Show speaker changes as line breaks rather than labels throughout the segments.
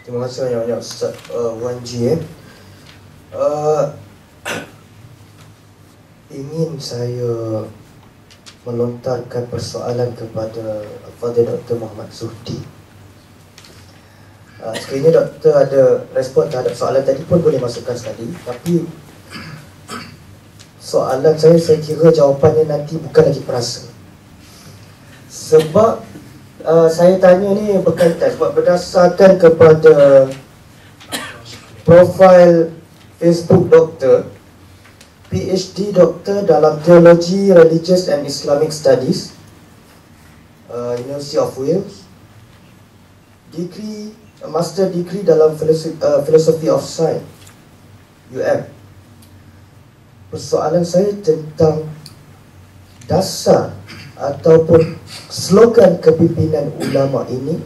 Terima kasih banyak-banyak Ustaz Wan Ji. Ingin saya melontarkan persoalan kepada Fadil Dr. Muhammad Zuhdi. Sekiranya doktor ada respon terhadap soalan tadi pun boleh masukkan sekali. Tapi soalan saya kira jawapannya nanti bukan lagi perasa. Sebab saya tanya ni berkaitan sebab berdasarkan kepada profil Facebook doktor, PhD doktor dalam Teologi Religious and Islamic Studies, University of Wales, master degree dalam Philosophy of Science, UM. Persoalan saya tentang dasar ataupun slogan kepimpinan ulama ini,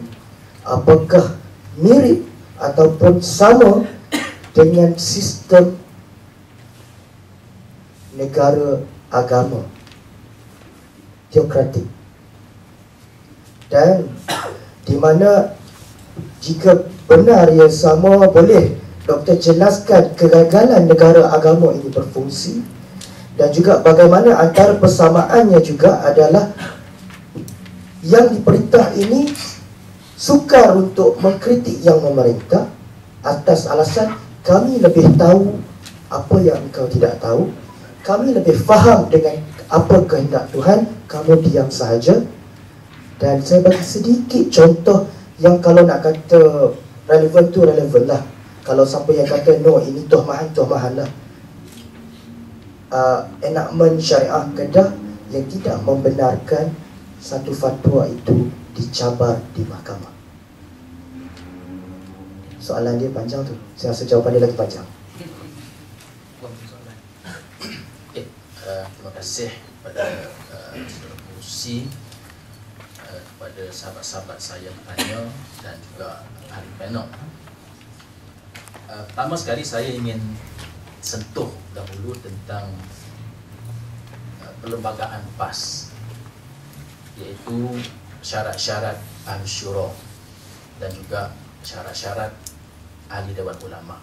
apakah mirip ataupun sama dengan sistem negara agama teokratik, dan di mana jika benar ia sama, boleh doktor jelaskan kegagalan negara agama ini berfungsi, dan juga bagaimana antara persamaannya juga adalah yang diperintah ini sukar untuk mengkritik yang memerintah atas alasan kami lebih tahu apa yang engkau tidak tahu, kami lebih faham dengan apa kehendak Tuhan, kamu diam sahaja. Dan saya bagi sedikit contoh yang kalau nak kata relevan tu relevan lah. Kalau siapa yang kata no, ini tuhmahan lah. Enakmen syariah Kedah yang tidak membenarkan satu fatwa itu dicabar di mahkamah. Soalan dia panjang tu. Saya rasa jawapan dia lagi panjang.
Terima kasih kepada Saudara Pengerusi, kepada sahabat-sahabat saya tanya dan juga ahli panel. Pertama sekali saya ingin sentuh dahulu tentang perlembagaan PAS, iaitu syarat-syarat ahli syura dan juga syarat-syarat ahli Dewan Ulama.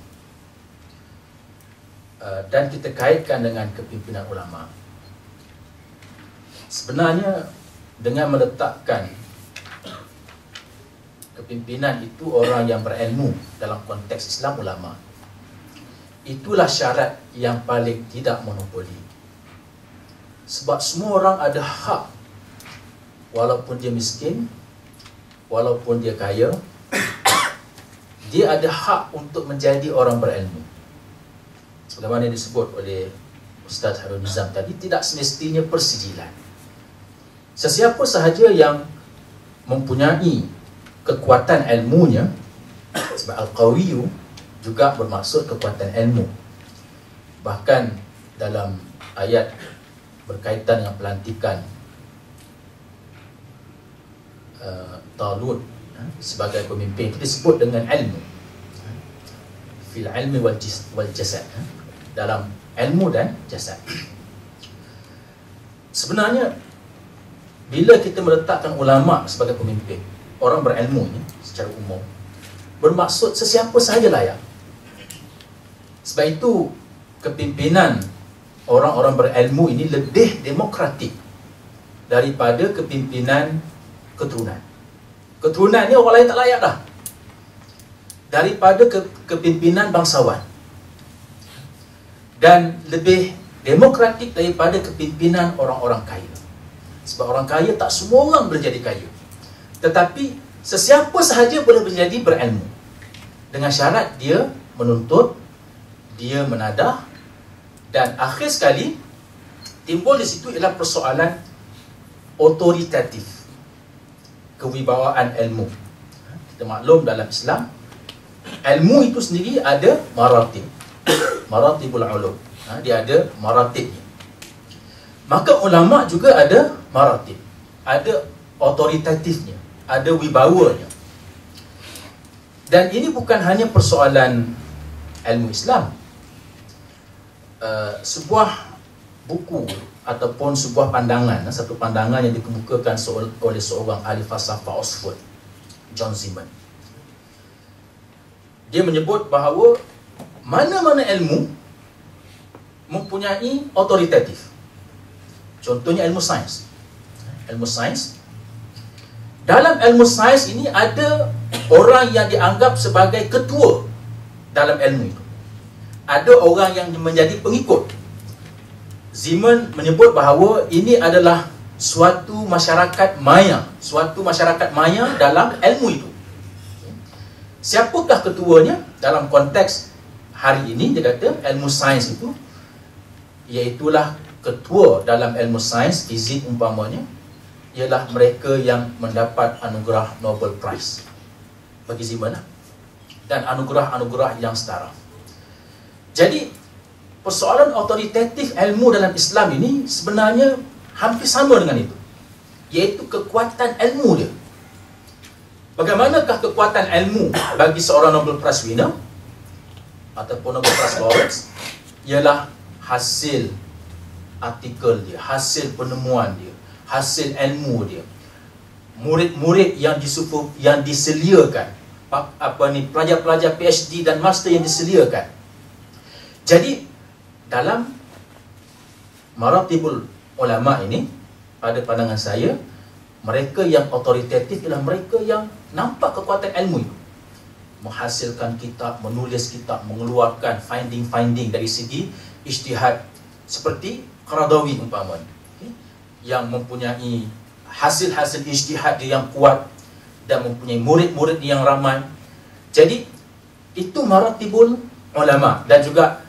Dan kita kaitkan dengan kepimpinan ulama. Sebenarnya dengan meletakkan kepimpinan itu orang yang berilmu dalam konteks Islam, ulama, itulah syarat yang paling tidak monopoli. Sebab semua orang ada hak, walaupun dia miskin, walaupun dia kaya, dia ada hak untuk menjadi orang berilmu. Sebagaimana yang disebut oleh Ustaz Harun Nizam tadi, tidak semestinya persijilan. Sesiapa sahaja yang mempunyai kekuatan ilmunya, sebab Al-Qawiyu juga bermaksud kekuatan ilmu. Bahkan dalam ayat berkaitan dengan pelantikan Talut sebagai pemimpin, itu disebut dengan ilmu, fil ilmi wal jasad, dalam ilmu dan jasad. Sebenarnya bila kita meletakkan ulama sebagai pemimpin, orang berilmu ni secara umum, bermaksud sesiapa sahaja layak. Sebab itu kepimpinan orang-orang berilmu ini lebih demokratik daripada kepimpinan keturunan. Keturunan ni orang lain tak layak dah. Daripada kepimpinan bangsawan, dan lebih demokratik daripada kepimpinan orang-orang kaya. Sebab orang kaya tak semua orang boleh jadi kaya, tetapi sesiapa sahaja boleh menjadi berilmu, dengan syarat dia menuntut, dia menadah. Dan akhir sekali timbul di situ ialah persoalan otoritatif, kewibawaan ilmu. Kita maklum dalam Islam, ilmu itu sendiri ada maratib, maratibul ulum. Dia ada maratibnya. Maka ulama juga ada maratib, ada otoritatifnya, ada wibawanya. Dan ini bukan hanya persoalan ilmu Islam. Sebuah buku ataupun sebuah pandangan, satu pandangan yang dikemukakan oleh seorang ahli falsafah Oxford, John Zeman, dia menyebut bahawa mana-mana ilmu mempunyai otoritatif. Contohnya ilmu sains. Ilmu sains. Dalam ilmu sains ini ada orang yang dianggap sebagai ketua dalam ilmu itu. Ada orang yang menjadi pengikut. Zeman menyebut bahawa ini adalah suatu masyarakat maya, dalam ilmu itu. Siapakah ketuanya? Dalam konteks hari ini dia kata ilmu sains itu, iaitulah ketua dalam ilmu sains, fizik umpamanya, ialah mereka yang mendapat anugerah Nobel Prize bagi Zeman, dan anugerah-anugerah yang setara. Jadi persoalan otoritatif ilmu dalam Islam ini sebenarnya hampir sama dengan itu, iaitu kekuatan ilmu dia. Bagaimanakah kekuatan ilmu bagi seorang Nobel Prize winner ataupun Nobel Prize laureate? Ialah hasil artikel dia, hasil penemuan dia, hasil ilmu dia, murid-murid yang diseliakan, pelajar-pelajar PhD dan master yang diseliakan. Jadi dalam maratibul ulama ini, pada pandangan saya, mereka yang otoritatif ialah mereka yang nampak kekuatan ilmu itu, menghasilkan kitab, menulis kitab, mengeluarkan finding-finding dari segi ijtihad, seperti Qaradawi umpamanya, yang mempunyai hasil-hasil ijtihad dia yang kuat dan mempunyai murid-murid yang ramai. Jadi itu maratibul ulama dan juga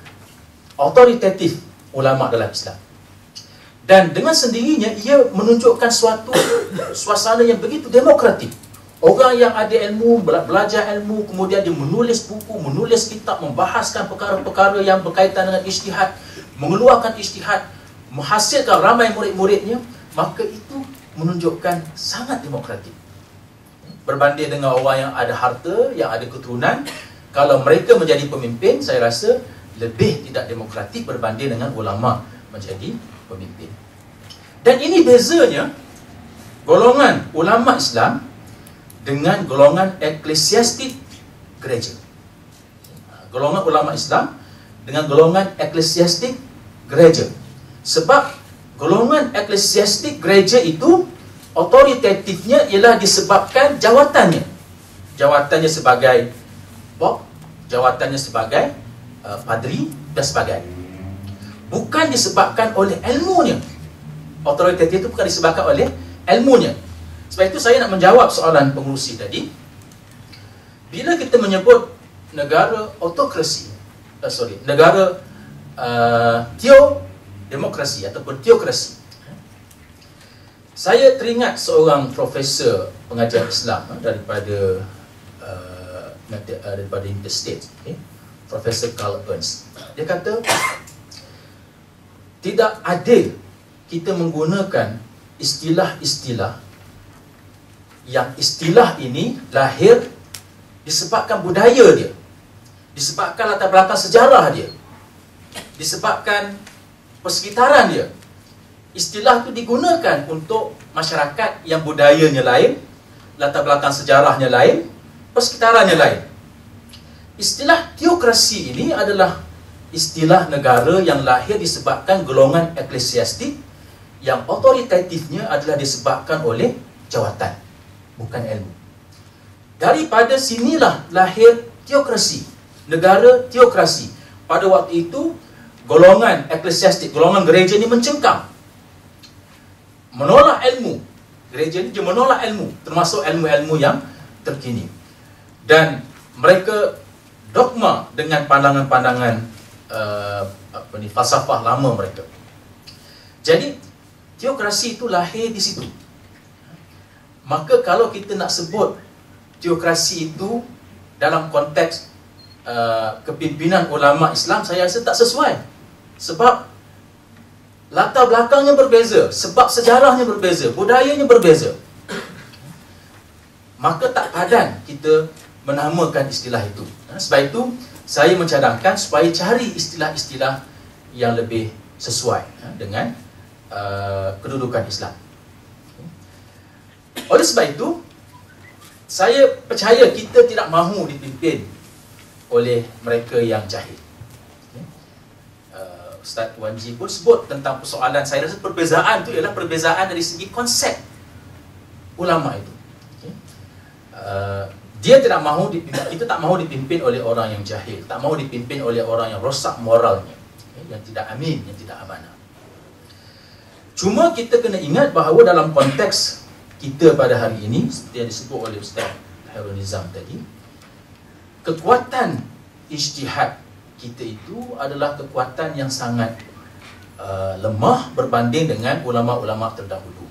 otoritatif ulama dalam Islam. Dan dengan sendirinya ia menunjukkan suatu suasana yang begitu demokratik. Orang yang ada ilmu, belajar ilmu, kemudian dia menulis buku, menulis kitab, membahaskan perkara-perkara yang berkaitan dengan ijtihad, mengeluarkan ijtihad, menghasilkan ramai murid-muridnya, maka itu menunjukkan sangat demokratik. Berbanding dengan orang yang ada harta, yang ada keturunan, kalau mereka menjadi pemimpin, saya rasa lebih tidak demokratik berbanding dengan ulama menjadi pemimpin. Dan ini bezanya golongan ulama Islam dengan golongan eklesiastik gereja. Golongan ulama Islam dengan golongan eklesiastik gereja. Sebab golongan eklesiastik gereja itu otoritatifnya ialah disebabkan jawatannya. Jawatannya sebagai Bob, jawatannya sebagai padri dan sebagainya. Bukan disebabkan oleh ilmunya. Otoritatif itu bukan disebabkan oleh ilmunya. Sebab itu saya nak menjawab soalan pengurusi tadi. Bila kita menyebut negara autokrasi, negara teodemokrasi ataupun teokrasi, saya teringat seorang profesor pengajar Islam daripada Interstate, Profesor Carl Ernst. Dia kata tidak adil kita menggunakan istilah-istilah yang istilah ini lahir disebabkan budaya dia, disebabkan latar belakang sejarah dia, disebabkan persekitaran dia. Istilah itu digunakan untuk masyarakat yang budayanya lain, latar belakang sejarahnya lain, persekitarannya lain. Istilah teokrasi ini adalah istilah negara yang lahir disebabkan golongan eklesiastik yang otoritatifnya adalah disebabkan oleh jawatan, bukan ilmu. Daripada sinilah lahir teokrasi, negara teokrasi. Pada waktu itu, golongan eklesiastik, golongan gereja ini mencengkam, menolak ilmu. Gereja ini dia menolak ilmu, termasuk ilmu-ilmu yang terkini. Dan mereka dogma dengan pandangan-pandangan falsafah lama mereka. Jadi teokrasi itu lahir di situ. Maka kalau kita nak sebut teokrasi itu dalam konteks kepimpinan ulama Islam, saya rasa tak sesuai. Sebab latar belakangnya berbeza, sebab sejarahnya berbeza, budayanya berbeza. Maka tak padan kita menamakan istilah itu. Sebab itu saya mencadangkan supaya cari istilah-istilah yang lebih sesuai dengan kedudukan Islam. Oleh sebab itu, saya percaya kita tidak mahu dipimpin oleh mereka yang jahil. Ustaz Wan Ji pun sebut tentang persoalan. Saya rasa perbezaan itu ialah perbezaan dari segi konsep ulama itu. Dia tidak mahu kita tak mahu dipimpin oleh orang yang jahil, tak mahu dipimpin oleh orang yang rosak moralnya, yang tidak amin, yang tidak amanah. Cuma kita kena ingat bahawa dalam konteks kita pada hari ini, seperti yang disebut oleh Ustaz Hairul Nizam tadi, kekuatan ijtihad kita itu adalah kekuatan yang sangat lemah berbanding dengan ulama-ulama terdahulu.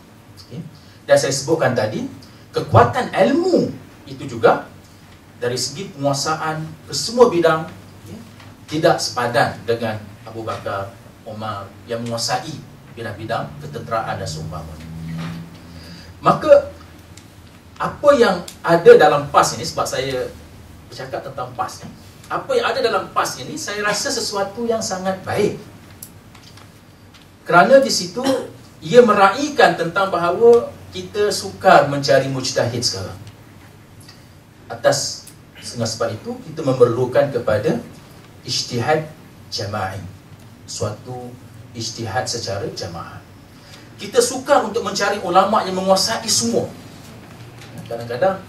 Dan saya sebutkan tadi, kekuatan ilmu itu juga dari segi penguasaan ke semua bidang tidak sepadan dengan Abu Bakar, Umar yang menguasai bidang-bidang ketenteraan dan seumpamanya. Maka apa yang ada dalam PAS ini, sebab saya bercakap tentang PAS ni, apa yang ada dalam PAS ini saya rasa sesuatu yang sangat baik. Kerana di situ ia meraihkan tentang bahawa kita sukar mencari mujtahid sekarang. Atas sebab itu kita memerlukan kepada ijtihad jama'i, suatu ijtihad secara jamaah. Kita sukar untuk mencari ulama yang menguasai semua. Kadang-kadang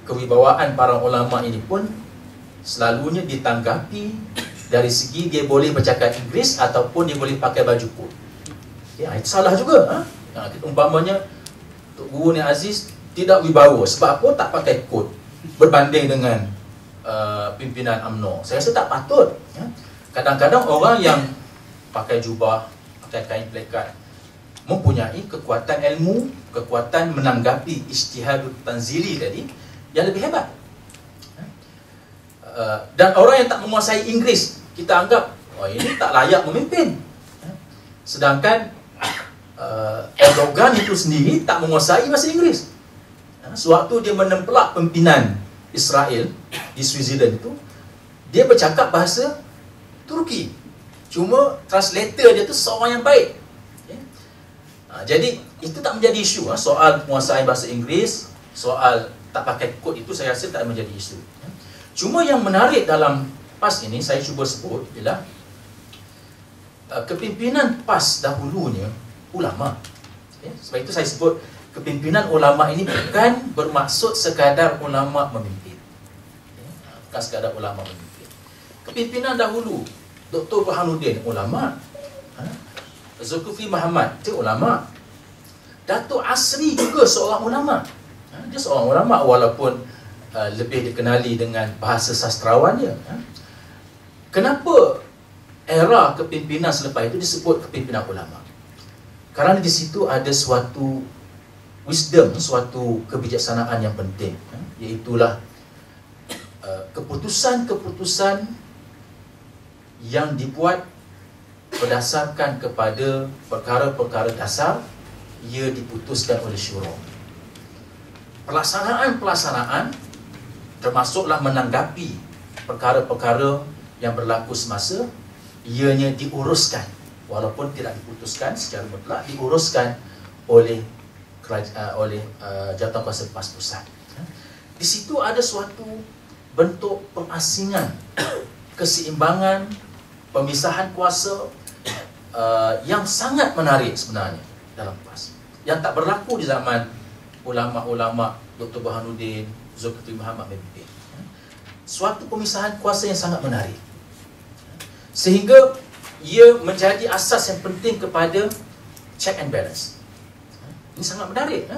kewibawaan para ulama ini pun selalunya ditanggapi dari segi dia boleh bercakap Inggeris ataupun dia boleh pakai baju kot. Ya, itu salah juga. Umpamanya Tok Guru Ni Aziz tidak wibawa. Sebab apa? Tak pakai kot berbanding dengan pimpinan UMNO. Saya rasa tak patut. Kadang-kadang orang yang pakai jubah, pakai kain plekat mempunyai kekuatan ilmu, kekuatan menanggapi ijtihad tanzili tadi yang lebih hebat. Dan orang yang tak menguasai Inggeris, kita anggap ini tak layak memimpin. Sedangkan Erdogan itu sendiri tak menguasai bahasa Inggeris. Sewaktu dia menempelak pimpinan Israel di Switzerland itu, dia bercakap bahasa Turki. Cuma translator dia tu seorang yang baik. Jadi itu tak menjadi isu. Soal penguasaan bahasa Inggeris, soal tak pakai kod itu saya rasa tak menjadi isu. Cuma yang menarik dalam PAS ini saya cuba sebut ialah kepimpinan PAS dahulunya ulama. Sebab itu saya sebut kepimpinan ulama ini bukan bermaksud sekadar ulama memimpin. Bukan sekadar ulama memimpin. Kepimpinan dahulu Dr. Burhanuddin ulama, Zulkifli Muhammad dia ulama, Datuk Asri juga seorang ulama. Dia seorang ulama walaupun lebih dikenali dengan bahasa sastrawannya. Kenapa era kepimpinan selepas itu disebut kepimpinan ulama? Kerana di situ ada suatu wisdom, suatu kebijaksanaan yang penting, iaitulah keputusan-keputusan yang dibuat berdasarkan kepada perkara-perkara dasar, ia diputuskan oleh syura. Pelaksanaan-pelaksanaan termasuklah menanggapi perkara-perkara yang berlaku semasa, ianya diuruskan, walaupun tidak diputuskan secara mutlak, diuruskan oleh Jawatankuasa PAS Pusat. Di situ ada suatu bentuk pengasingan, keseimbangan, pemisahan kuasa yang sangat menarik sebenarnya dalam PAS, yang tak berlaku di zaman ulama-ulama Dr. Burhanuddin, Zulkifli Muhammad memimpin. Suatu pemisahan kuasa yang sangat menarik, sehingga ia menjadi asas yang penting kepada check and balance. Ini sangat menarik.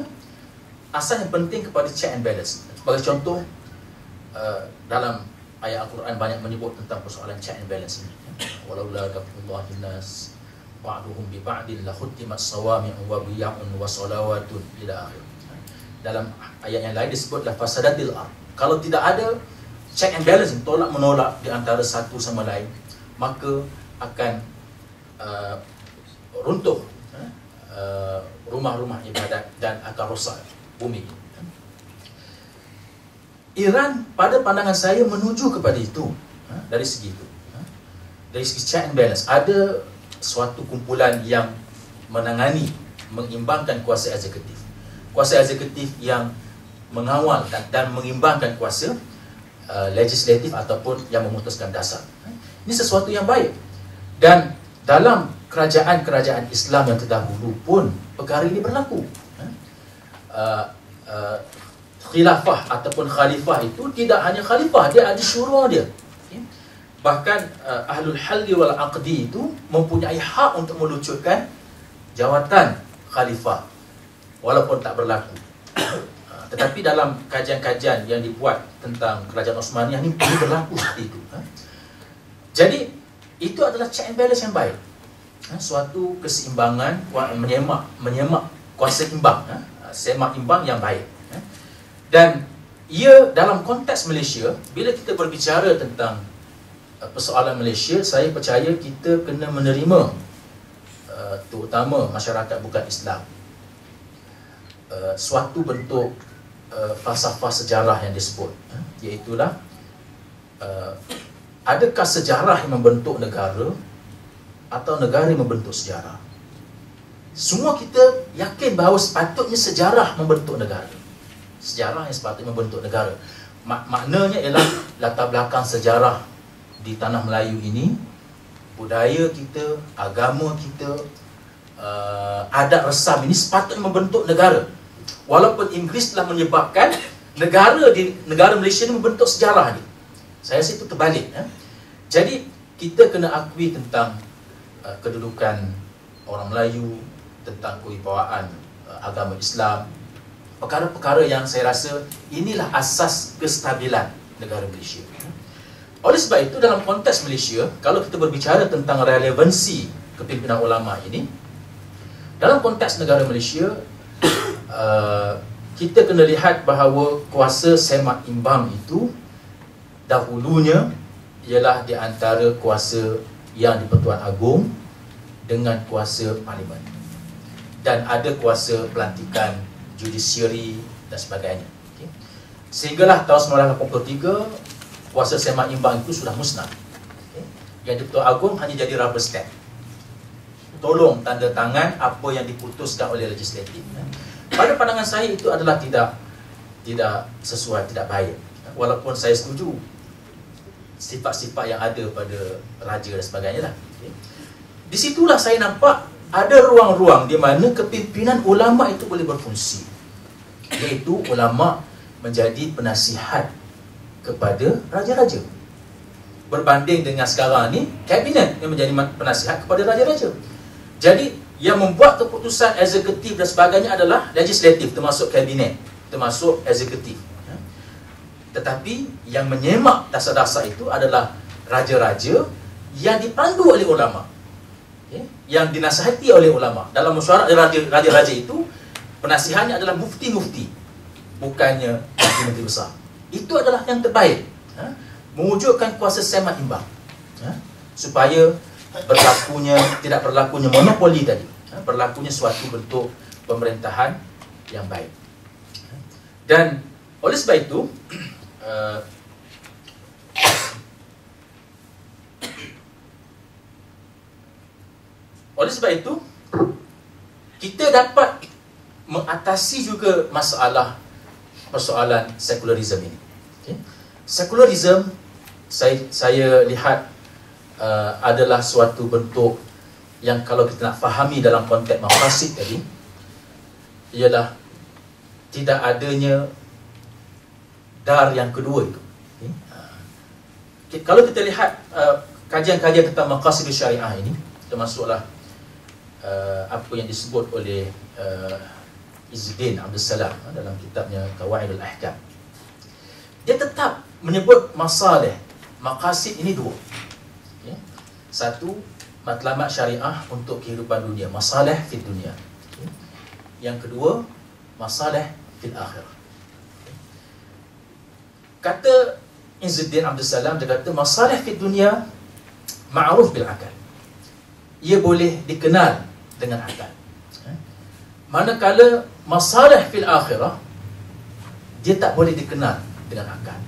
Asas yang penting kepada check and balance. Sebagai contoh, dalam ayat Al-Quran banyak menyebut tentang persoalan check and balance ini. Walaula daf'ullahi nas ba'duhum bi ba'din la khutimat sawami'u wa biya'un wa salawatun ila akhir. Dalam ayat yang lain disebutlah fasadatil ardh. Kalau tidak ada check and balance, tolak menolak di antara satu sama lain, maka akan runtuh rumah-rumah ibadat dan akan rosak bumi. Iran pada pandangan saya menuju kepada itu. Dari segi itu, dari segi check and balance, ada suatu kumpulan yang menangani, mengimbangkan kuasa eksekutif yang mengawal dan mengimbangkan kuasa legislatif ataupun yang memutuskan dasar. Ini sesuatu yang baik. Dan dalam kerajaan-kerajaan Islam yang terdahulu pun perkara ini berlaku. Khilafah ataupun khalifah itu tidak hanya khalifah, dia ada syura dia. Bahkan ahlul halli wal aqdi itu mempunyai hak untuk melucutkan jawatan khalifah walaupun tak berlaku. Tetapi dalam kajian-kajian yang dibuat tentang kerajaan Osmaniyah ini berlaku seperti itu. Jadi itu adalah check and balance yang baik. Suatu keseimbangan, menyemak kuasa imbang, semak imbang yang baik. Dan ia dalam konteks Malaysia, bila kita berbicara tentang persoalan Malaysia, saya percaya kita kena menerima terutama masyarakat bukan Islam suatu bentuk falsafah sejarah yang disebut, iaitulah adakah sejarah yang membentuk negara atau negara yang membentuk sejarah. Semua kita yakin bahawa sepatutnya sejarah membentuk negara, sejarah yang sepatutnya membentuk negara. Maknanya ialah latar belakang sejarah di tanah Melayu ini, budaya kita, agama kita, adat resam ini sepatutnya membentuk negara. Walaupun Inggeris telah menyebabkan negara Malaysia ini membentuk sejarah ni. Saya rasa itu terbalik. Jadi kita kena akui tentang kedudukan orang Melayu, tentang kewibawaan agama Islam, perkara-perkara yang saya rasa inilah asas kestabilan negara Malaysia. Oleh sebab itu dalam konteks Malaysia, kalau kita berbicara tentang relevansi kepimpinan ulama ini, dalam konteks negara Malaysia, kita kena lihat bahawa kuasa semak imbang itu dahulunya ialah di antara kuasa yang di-Pertuan Agong dengan kuasa parlimen, dan ada kuasa pelantikan, judiciary dan sebagainya. Sehinggalah tahun 1983 kuasa semak imbang itu sudah musnah. Yang di-Pertuan Agong hanya jadi rubber stamp, tolong tanda tangan apa yang diputuskan oleh legislatif. Pada pandangan saya itu adalah tidak sesuai, tidak baik. Walaupun saya setuju sifat-sifat yang ada pada raja dan sebagainya lah. Di situlah saya nampak ada ruang-ruang di mana kepimpinan ulama itu boleh berfungsi, iaitu ulama menjadi penasihat kepada raja-raja, berbanding dengan sekarang ni kabinet yang menjadi penasihat kepada raja-raja. Jadi yang membuat keputusan eksekutif dan sebagainya adalah legislatif, termasuk kabinet, termasuk eksekutif. Tetapi yang menyemak dasar-dasar itu adalah raja-raja yang dipandu oleh ulama, yang dinasihati oleh ulama. Dalam mesyuarat raja-raja itu, penasihatnya adalah mufti-mufti, bukannya menteri besar. Itu adalah yang terbaik, mewujudkan kuasa semak imbang, supaya tidak berlakunya monopoli tadi, berlakunya suatu bentuk pemerintahan yang baik. Dan oleh sebab itu kita dapat mengatasi juga persoalan sekularisme ini. Sekularisme saya lihat adalah suatu bentuk yang kalau kita nak fahami dalam konteks maqasid tadi, ialah tidak adanya dar yang kedua itu. Kalau kita lihat kajian-kajian tentang maqasid syariah ini, termasuklah apa yang disebut oleh Izzuddin Abdul Salam dalam kitabnya Qawaidul Ahkam, dia tetap menyebut masalih maqasid ini dua. Satu, matlamat syariah untuk kehidupan dunia, masalah fid dunia. Yang kedua, masalah fil akhirah. Kata Izzuddin Abdul Salam, dia kata masalah fid dunia ma'ruf bil akal, ia boleh dikenal dengan akal. Manakala masalah fil akhirah, dia tak boleh dikenal dengan akal.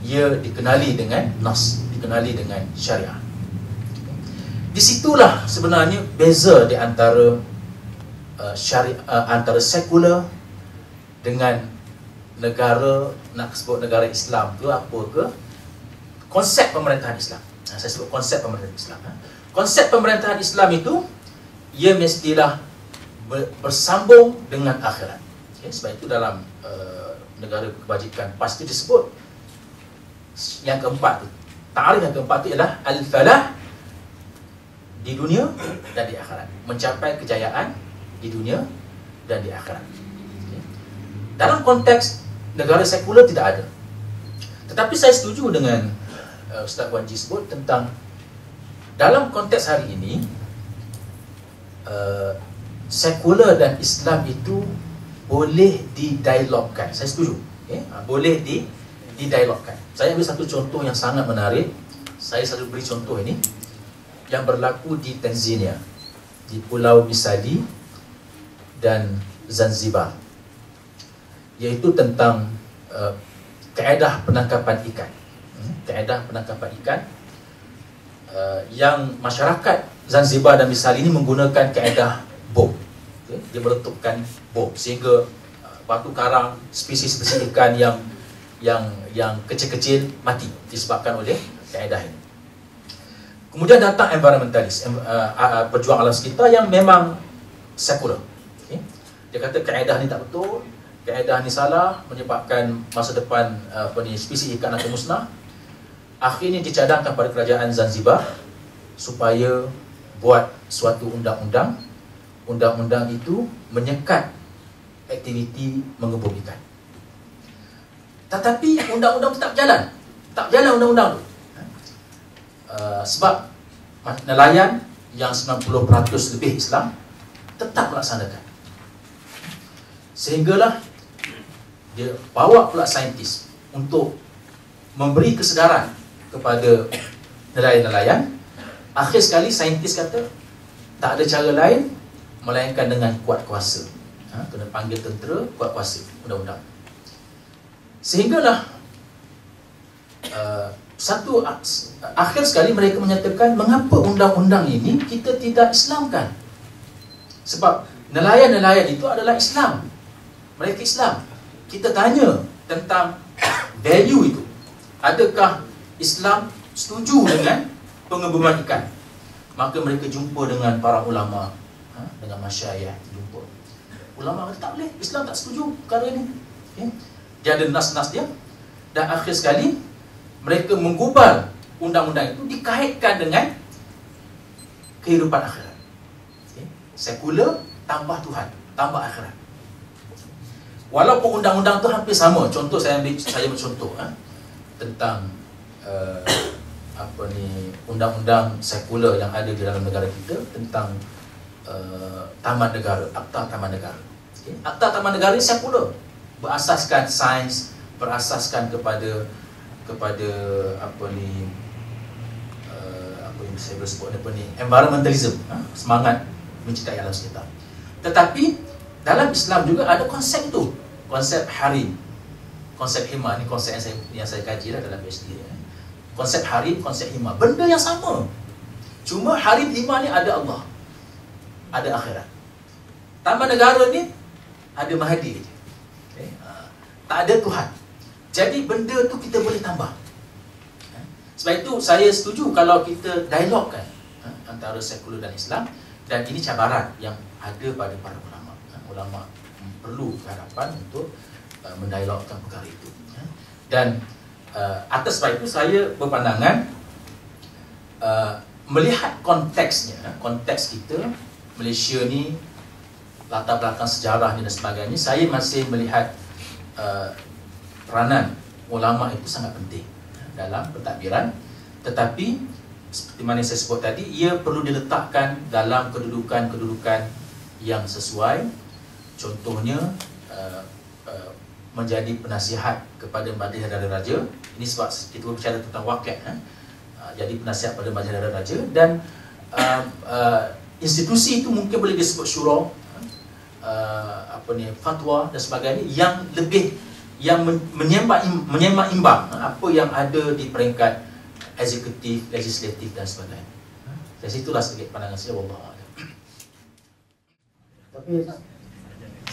Ia dikenali dengan nas, dikenali dengan syariah. Di situlah sebenarnya beza di antara antara sekular dengan negara, nak sebut negara Islam ke apa ke, konsep pemerintahan Islam. Saya sebut konsep pemerintahan Islam. Konsep pemerintahan Islam itu, ia mestilah bersambung dengan akhirat. Sebab itu dalam negara kebajikan pasti disebut yang keempat tu. Ta'arif yang keempat itu ialah al-falah di dunia dan di akhirat. Mencapai kejayaan di dunia dan di akhirat. Dalam konteks negara sekular tidak ada. Tetapi saya setuju dengan Ustaz Wan Ji sebut tentang dalam konteks hari ini, sekular dan Islam itu boleh didialogkan. Saya setuju. Boleh didialogkan. Saya ambil satu contoh yang sangat menarik. Saya selalu beri contoh ini yang berlaku di Tanzania, di Pulau Misali dan Zanzibar, iaitu tentang kaedah penangkapan ikan. Kaedah penangkapan ikan yang masyarakat Zanzibar dan Misali ini menggunakan kaedah bom. Dia meletupkan bom sehingga batu karang, spesies-spesies ikan yang kecil-kecil mati disebabkan oleh kaedah ini. Kemudian datang environmentalis, pejuang alam sekitar yang memang sekular. Dia kata kaedah ni tak betul, kaedah ni salah, menyebabkan masa depan spesies ikan akan musnah. Akhirnya dicadangkan pada kerajaan Zanzibar supaya buat suatu undang-undang. Undang-undang itu menyekat aktiviti mengebom ikan. Tetapi undang-undang itu tak berjalan. Tak berjalan undang-undang itu. Sebab nelayan yang 90% lebih Islam tetap melaksanakan. Sehinggalah dia bawa pula saintis untuk memberi kesedaran kepada nelayan-nelayan. Akhir sekali saintis kata tak ada cara lain melainkan dengan kuat kuasa. Kena panggil tentera, kuat kuasa, undang-undang. Sehinggalah akhir sekali mereka menyatakan mengapa undang-undang ini kita tidak Islamkan. Sebab nelayan-nelayan itu adalah Islam. Mereka Islam. Kita tanya tentang value itu. Adakah Islam setuju dengan pengeboman ikan? Maka mereka jumpa dengan para ulama, dengan masyayikh, jumpa. Ulama kata tak boleh, Islam tak setuju perkara ini. Dia ada nas-nas dia. Dan akhir sekali mereka menggubal undang-undang itu dikaitkan dengan kehidupan akhirat. Sekular tambah Tuhan, tambah akhirat. Walaupun undang-undang itu hampir sama. Contoh saya ambil contoh tentang undang-undang sekular yang ada di dalam negara kita tentang taman negara, Akta Taman Negara. Akta Taman Negara ini sekular, berasaskan sains, berasaskan kepada saya boleh sebut environmentalism, semangat mencintai alam sekitar. Tetapi dalam Islam juga ada konsep itu, konsep harim, konsep hima. Ini konsep yang saya kaji dalam PhD. Konsep harim, konsep hima, benda yang sama. Cuma harim hima ni ada Allah, ada akhirat. Taman negara ni ada Mahdi, tak ada Tuhan. Jadi benda tu kita boleh tambah. Sebab itu saya setuju kalau kita dialogkan antara sekular dan Islam. Dan ini cabaran yang ada pada para ulama. Ulama perlu harapan untuk mendialogkan perkara itu. Dan atas sebab itu saya berpandangan melihat konteksnya, konteks kita Malaysia ni, latar belakang sejarahnya dan sebagainya, saya masih melihat peranan ulama itu sangat penting dalam pentadbiran. Tetapi seperti mana saya sebut tadi, ia perlu diletakkan dalam kedudukan-kedudukan yang sesuai. Contohnya menjadi penasihat kepada Majlis Hadara Raja. Ini sebab kita berbicara tentang wakil, jadi penasihat pada Majlis Hadara Raja. Dan institusi itu mungkin boleh disebut syura, fatwa dan sebagainya, yang lebih menyembang imbang apa yang ada di peringkat eksekutif, legislatif dan sebagainya. Dari situlah sedikit pandangan saya, wallahu a'lam.
Tapi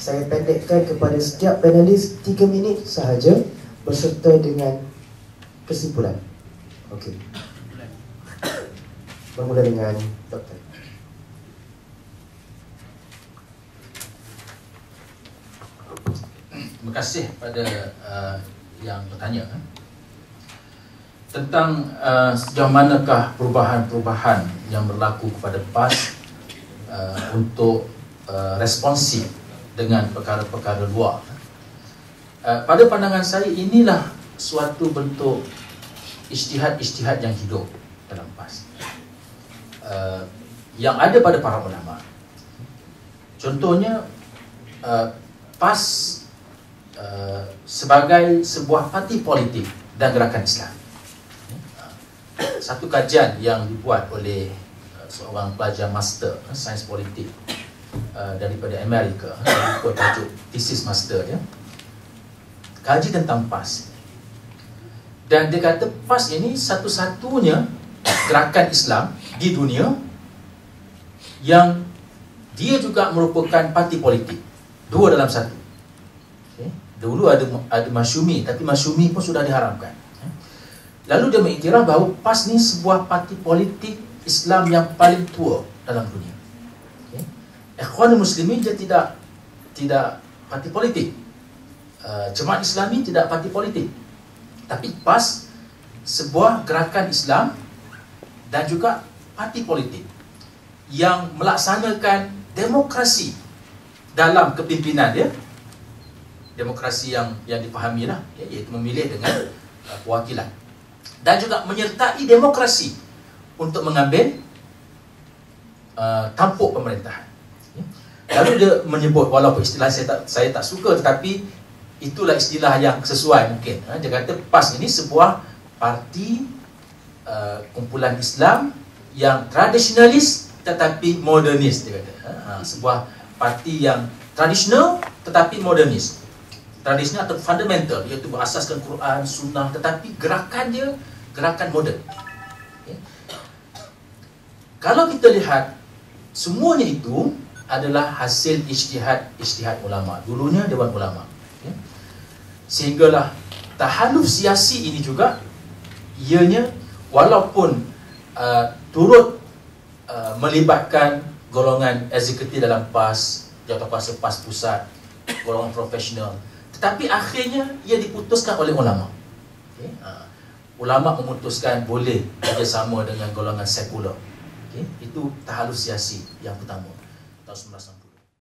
saya pendekkan kepada setiap panelis 3 minit sahaja berserta dengan kesimpulan. Okey. Bermula dengan Doktor.
Terima kasih pada yang bertanya tentang sejauh manakah perubahan-perubahan yang berlaku kepada PAS untuk responsif dengan perkara-perkara luar. Pada pandangan saya, inilah suatu bentuk ijtihad-ijtihad yang hidup dalam PAS, yang ada pada para ulama. Contohnya, PAS sebagai sebuah parti politik dan gerakan Islam. Satu kajian yang dibuat oleh seorang pelajar master sains politik daripada Amerika, ikut tajuk thesis master dia, kaji tentang PAS, dan dia kata PAS ini satu-satunya gerakan Islam di dunia yang dia juga merupakan parti politik, dua dalam satu. Dulu ada Masyumi, tapi Masyumi pun sudah diharamkan. Lalu dia mengiktiraf bahawa PAS ni sebuah parti politik Islam yang paling tua dalam dunia. Ikhwanul Muslimin dia tidak parti politik. Jemaat Islami tidak parti politik. Tapi PAS sebuah gerakan Islam dan juga parti politik yang melaksanakan demokrasi dalam kepimpinan dia. Demokrasi yang dipahami lah, iaitu memilih dengan perwakilan, dan juga menyertai demokrasi untuk mengambil tampuk pemerintahan. Lalu dia menyebut, walaupun istilah saya tak suka, tetapi itulah istilah yang sesuai mungkin. Dia kata PAS ini sebuah parti kumpulan Islam yang tradisionalis tetapi modernis, dia kata. Sebuah parti yang tradisional tetapi modernis. Tradisional atau fundamental, iaitu berasaskan Quran, Sunnah, tetapi gerakan dia gerakan moden. Kalau kita lihat, semuanya itu adalah hasil ijtihad ulama. Dulunya Dewan Ulama. Sehinggalah tahaluf siasi ini juga, ianya walaupun turut melibatkan golongan eksekutif dalam PAS, jawatankuasa PAS pusat, golongan profesional, tetapi akhirnya ia diputuskan oleh ulama. Ulama memutuskan boleh bekerjasama dengan golongan sekular. Itu tahaluf siasi yang pertama tahun 1990.